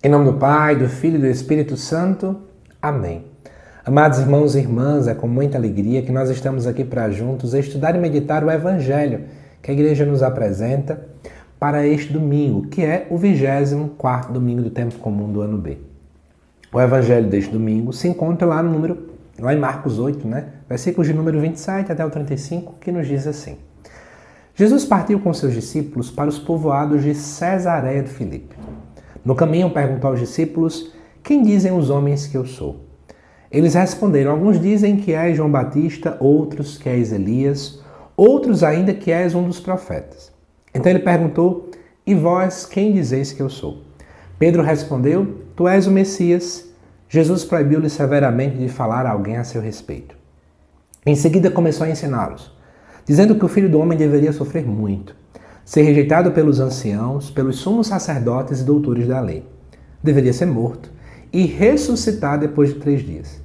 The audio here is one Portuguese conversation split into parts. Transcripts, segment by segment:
Em nome do Pai, do Filho e do Espírito Santo. Amém. Amados irmãos e irmãs, é com muita alegria que nós estamos aqui para juntos estudar e meditar o Evangelho que a Igreja nos apresenta para este domingo, que é o 24º domingo do tempo comum do ano B. O Evangelho deste domingo se encontra lá em Marcos 8, versículos de número 27 até o 35, que nos diz assim: Jesus partiu com seus discípulos para os povoados de Cesareia de Filipe. No caminho perguntou aos discípulos: quem dizem os homens que eu sou? Eles responderam: alguns dizem que és João Batista, outros que és Elias, outros ainda que és um dos profetas. Então ele perguntou: e vós, quem dizeis que eu sou? Pedro respondeu: tu és o Messias. Jesus proibiu-lhe severamente de falar a alguém a seu respeito. Em seguida começou a ensiná-los, dizendo que o Filho do Homem deveria sofrer muito, ser rejeitado pelos anciãos, pelos sumos sacerdotes e doutores da lei. Deveria ser morto e ressuscitar depois de 3 dias.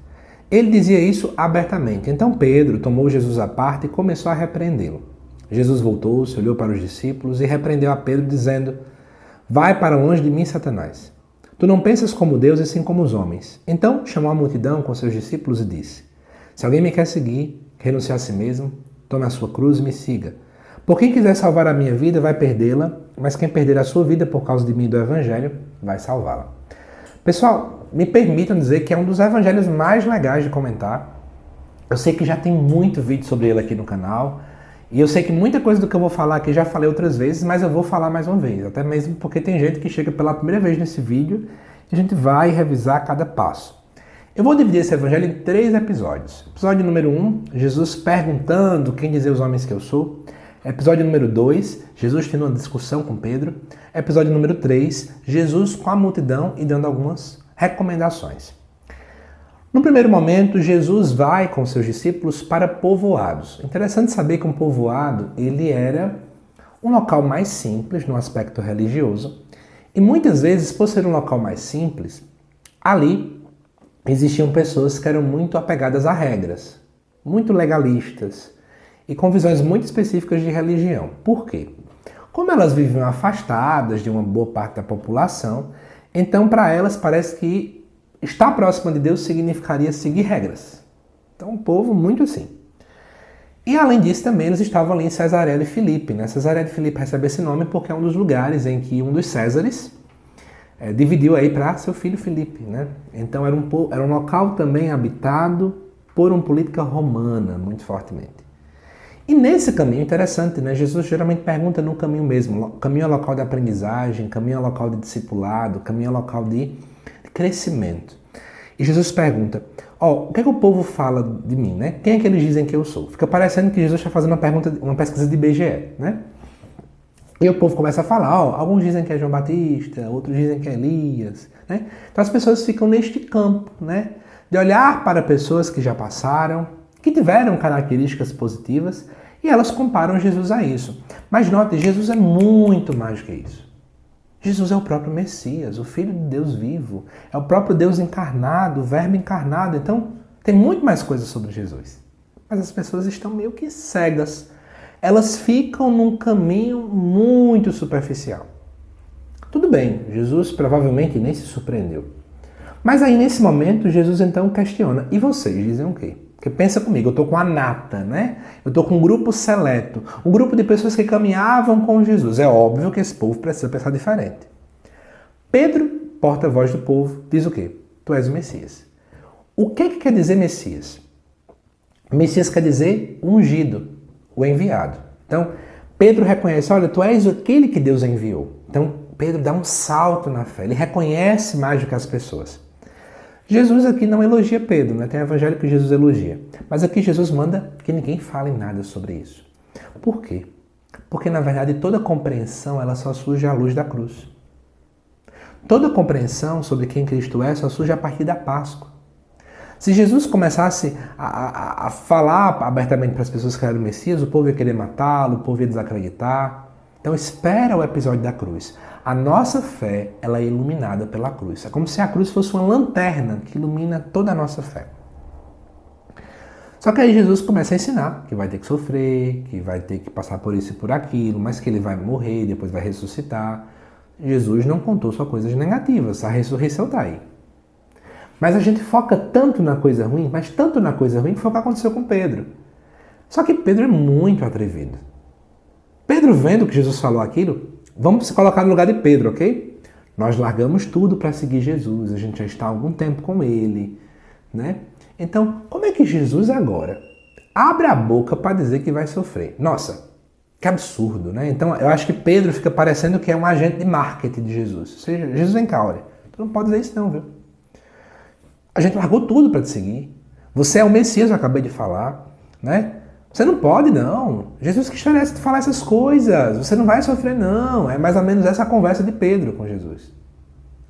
Ele dizia isso abertamente. Então Pedro tomou Jesus à parte e começou a repreendê-lo. Jesus voltou-se, olhou para os discípulos e repreendeu a Pedro, dizendo: vai para longe de mim, Satanás. Tu não pensas como Deus e sim como os homens. Então chamou a multidão com seus discípulos e disse: se alguém me quer seguir, renuncie a si mesmo, tome a sua cruz e me siga. Por quem quiser salvar a minha vida vai perdê-la, mas quem perder a sua vida por causa de mim e do Evangelho vai salvá-la. Pessoal, me permitam dizer que é um dos evangelhos mais legais de comentar. Eu sei que já tem muito vídeo sobre ele aqui no canal, e eu sei que muita coisa do que eu vou falar aqui já falei outras vezes, mas eu vou falar mais uma vez, até mesmo porque tem gente que chega pela primeira vez nesse vídeo e a gente vai revisar cada passo. Eu vou dividir esse evangelho em 3 episódios. Episódio número 1, Jesus perguntando quem dizer os homens que eu sou. Episódio número 2, Jesus tendo uma discussão com Pedro. Episódio número 3, Jesus com a multidão e dando algumas recomendações. No primeiro momento, Jesus vai com seus discípulos para povoados. Interessante saber que um povoado ele era um local mais simples no aspecto religioso. E muitas vezes, por ser um local mais simples, ali existiam pessoas que eram muito apegadas a regras, muito legalistas, e com visões muito específicas de religião. Por quê? Como elas viviam afastadas de uma boa parte da população, então para elas parece que estar próxima de Deus significaria seguir regras. Então um povo muito assim. E além disso também eles estavam ali em Cesareia de Filipe. Cesareia de Filipe recebe esse nome porque é um dos lugares em que um dos Césares dividiu aí para seu filho Filipe. Então era um local também habitado por uma política romana muito fortemente. E nesse caminho, interessante, Jesus geralmente pergunta no caminho mesmo. Caminho é local de aprendizagem, caminho é local de discipulado, caminho é local de crescimento. E Jesus pergunta: o que é que o povo fala de mim? Quem é que eles dizem que eu sou? Fica parecendo que Jesus está fazendo uma pesquisa de IBGE. E o povo começa a falar: alguns dizem que é João Batista, outros dizem que é Elias. Então as pessoas ficam neste campo, de olhar para pessoas que já passaram, que tiveram características positivas, e elas comparam Jesus a isso. Mas note, Jesus é muito mais do que isso. Jesus é o próprio Messias, o Filho de Deus vivo, é o próprio Deus encarnado, o Verbo encarnado. Então, tem muito mais coisas sobre Jesus. Mas as pessoas estão meio que cegas. Elas ficam num caminho muito superficial. Tudo bem, Jesus provavelmente nem se surpreendeu. Mas aí, nesse momento, Jesus então questiona: e vocês dizem o quê? Porque pensa comigo, eu estou com a nata, Eu estou com um grupo seleto, um grupo de pessoas que caminhavam com Jesus. É óbvio que esse povo precisa pensar diferente. Pedro, porta-voz do povo, diz o quê? Tu és o Messias. O que quer dizer Messias? Messias quer dizer ungido, o enviado. Então, Pedro reconhece: olha, tu és aquele que Deus enviou. Então, Pedro dá um salto na fé, ele reconhece mais do que as pessoas. Jesus aqui não elogia Pedro, Tem evangelho que Jesus elogia. Mas aqui Jesus manda que ninguém fale nada sobre isso. Por quê? Porque, na verdade, toda compreensão ela só surge à luz da cruz. Toda compreensão sobre quem Cristo é só surge a partir da Páscoa. Se Jesus começasse a falar abertamente para as pessoas que eram o Messias, o povo ia querer matá-lo, o povo ia desacreditar. Então espera o episódio da cruz. A nossa fé ela é iluminada pela cruz. É como se a cruz fosse uma lanterna que ilumina toda a nossa fé. Só que aí Jesus começa a ensinar que vai ter que sofrer, que vai ter que passar por isso e por aquilo, mas que ele vai morrer, depois vai ressuscitar. Jesus não contou só coisas negativas, a ressurreição está aí. Mas a gente foca tanto na coisa ruim, mas tanto na coisa ruim, que foi o que aconteceu com Pedro. Só que Pedro é muito atrevido. Pedro, vendo que Jesus falou aquilo, vamos se colocar no lugar de Pedro, ok? Nós largamos tudo para seguir Jesus, a gente já está há algum tempo com ele, né? Então, como é que Jesus agora abre a boca para dizer que vai sofrer? Nossa, que absurdo, né? Então, eu acho que Pedro fica parecendo que é um agente de marketing de Jesus. Ou seja, Jesus, vem cá, olha, tu não pode dizer isso não, viu? A gente largou tudo para te seguir. Você é o Messias, eu acabei de falar, né? Você não pode, não. Jesus que estarece de falar essas coisas. Você não vai sofrer, não. É mais ou menos essa a conversa de Pedro com Jesus,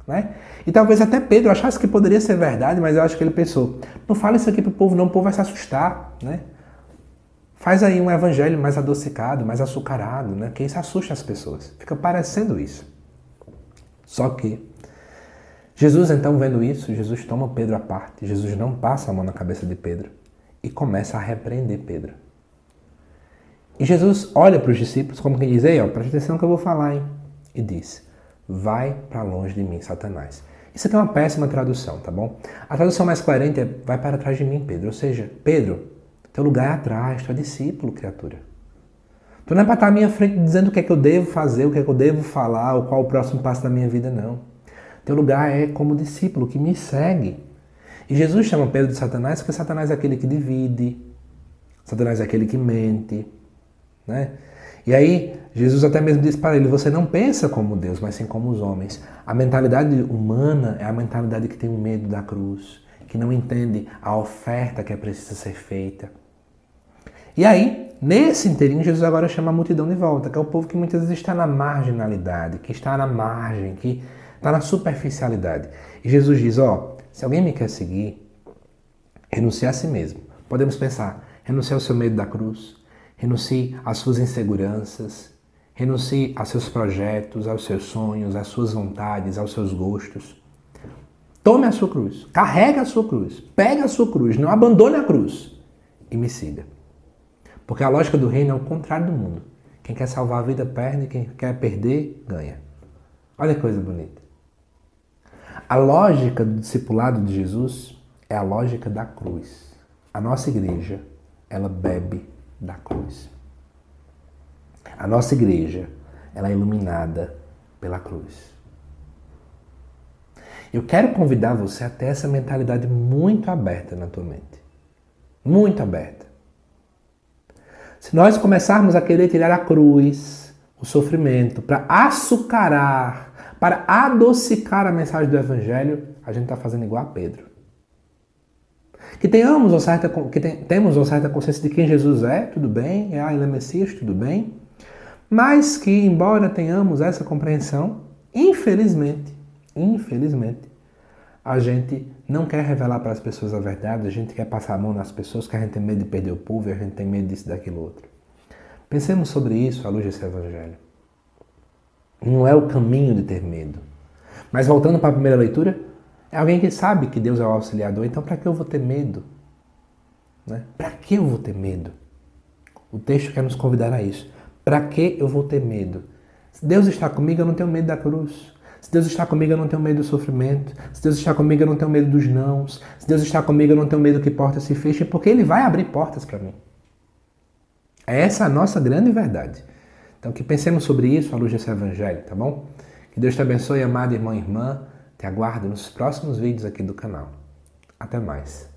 né? E talvez até Pedro achasse que poderia ser verdade, mas eu acho que ele pensou, não fala isso aqui pro povo não, o povo vai se assustar, né? Faz aí um evangelho mais adocicado, mais açucarado, né? Que isso assusta as pessoas. Fica parecendo isso. Só que Jesus, então, vendo isso, Jesus toma Pedro à parte. Jesus não passa a mão na cabeça de Pedro e começa a repreender Pedro. E Jesus olha para os discípulos como quem diz, ei, ó, presta atenção que eu vou falar, hein? E diz, vai para longe de mim, Satanás. Isso aqui é uma péssima tradução, tá bom? A tradução mais coerente é, vai para trás de mim, Pedro. Ou seja, Pedro, teu lugar é atrás, tu é discípulo, criatura. Tu não é para estar à minha frente dizendo o que é que eu devo fazer, o que é que eu devo falar, ou qual o próximo passo da minha vida, não. Teu lugar é como discípulo que me segue. E Jesus chama Pedro de Satanás porque Satanás é aquele que divide, Satanás é aquele que mente, né? E aí, Jesus até mesmo diz para ele, você não pensa como Deus, mas sim como os homens. A mentalidade humana é a mentalidade que tem um medo da cruz, que não entende a oferta que é precisa ser feita. E aí, nesse inteirinho, Jesus agora chama a multidão de volta, que é o povo que muitas vezes está na marginalidade, que está na margem, que está na superficialidade. E Jesus diz, ó, se alguém me quer seguir, renuncie a si mesmo. Podemos pensar, renuncie ao seu medo da cruz, renuncie às suas inseguranças, renuncie aos seus projetos, aos seus sonhos, às suas vontades, aos seus gostos. Tome a sua cruz, carregue a sua cruz, pegue a sua cruz, não abandone a cruz e me siga. Porque a lógica do reino é o contrário do mundo. Quem quer salvar a vida perde, quem quer perder, ganha. Olha que coisa bonita. A lógica do discipulado de Jesus é a lógica da cruz. A nossa igreja, ela bebe da cruz. A nossa igreja, ela é iluminada pela cruz. Eu quero convidar você a ter essa mentalidade muito aberta na tua mente. Muito aberta. Se nós começarmos a querer tirar a cruz, o sofrimento, para açucarar, para adocicar a mensagem do Evangelho, a gente está fazendo igual a Pedro. Que temos uma certa consciência de quem Jesus é, tudo bem, ele é Messias, tudo bem, mas que, embora tenhamos essa compreensão, infelizmente, a gente não quer revelar para as pessoas a verdade, a gente quer passar a mão nas pessoas, que a gente tem medo de perder o povo, a gente tem medo disso, daquilo, outro. Pensemos sobre isso à luz desse Evangelho. Não é o caminho de ter medo. Mas voltando para a primeira leitura, é alguém que sabe que Deus é o auxiliador, então para que eu vou ter medo? Né? Para que eu vou ter medo? O texto quer nos convidar a isso. Para que eu vou ter medo? Se Deus está comigo, eu não tenho medo da cruz. Se Deus está comigo, eu não tenho medo do sofrimento. Se Deus está comigo, eu não tenho medo dos nãos. Se Deus está comigo, eu não tenho medo que portas se fechem, porque Ele vai abrir portas para mim. Essa é a nossa grande verdade. Então, que pensemos sobre isso à luz desse Evangelho, tá bom? Que Deus te abençoe, amado irmão e irmã. Te aguardo nos próximos vídeos aqui do canal. Até mais.